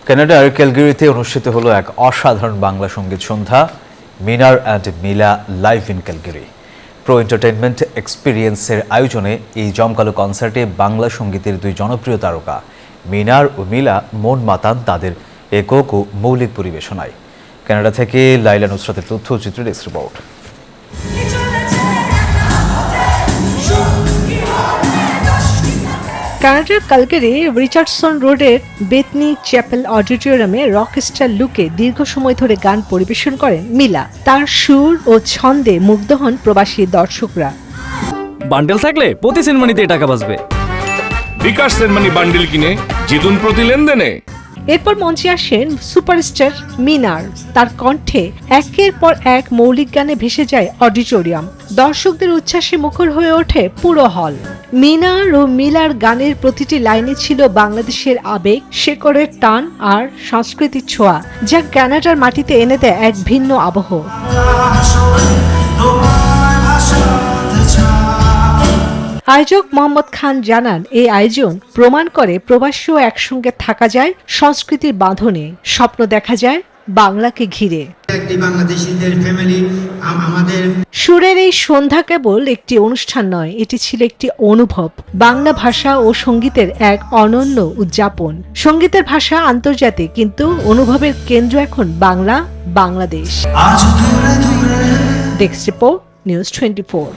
কানাডার ক্যালগারিতে অনুষ্ঠিত হলো এক অসাধারণ বাংলা সঙ্গীত সন্ধ্যা, Minar and Mila live in Calgary. Pro entertainment এক্সপিরিয়েন্সের আয়োজনে এই জমকালো কনসার্টে বাংলা সঙ্গীতের দুই জনপ্রিয় তারকা মিনার ও মিলা মন মাতান তাদের একক ও মৌলিক পরিবেশনায়। কানাডা থেকে লাইলা নুসরাতের তথ্যচিত্র ডেস্ক রিপোর্ট। কানাডার ক্যালগারি রিচার্ডসন রোডের বেথনি চ্যাপেল অডিটোরিয়ামে রকস্টার লুকে দীর্ঘ সময় ধরে গান পরিবেশন করেন মিলা। তার সুর ও ছন্দে মুগ্ধ হন প্রবাসী দর্শকরা। বান্ডেল থাকলে প্রতি সেনমানিতে টাকা বাঁচবে। বিকাশ সেনমানি বান্ডেল কিনে জিতুন প্রতি লেনদেনে। এরপর মঞ্চে আসেন সুপারস্টার মিনার। তার কণ্ঠে একের পর এক মৌলিক গানে ভেসে যায় অডিটোরিয়াম। দর্শকদের উচ্ছ্বাসে মুখর হয়ে ওঠে পুরো হল। মিনার ও মিলার গানের প্রতিটি লাইনে ছিল বাংলাদেশের আবেগ, শেকড়ের টান আর সংস্কৃতির ছোঁয়া, যা কানাডার মাটিতে এনে দেয় এক ভিন্ন আবহ। আয়োজক মোহাম্মদ খান জানান, এই আয়োজন প্রমাণ করে প্রবাসীও একসঙ্গে থাকা যায় সংস্কৃতির বাঁধনে, স্বপ্ন দেখা যায় বাংলাকে ঘিরে। সুরের এই সন্ধ্যা কেবল একটি অনুষ্ঠান নয়, এটি ছিল একটি অনুভব, বাংলা ভাষা ও সঙ্গীতের এক অনন্য উদযাপন। সঙ্গীতের ভাষা আন্তর্জাতিক, কিন্তু অনুভবের কেন্দ্র এখন Bangla, Bangladesh. Desk report, news 24।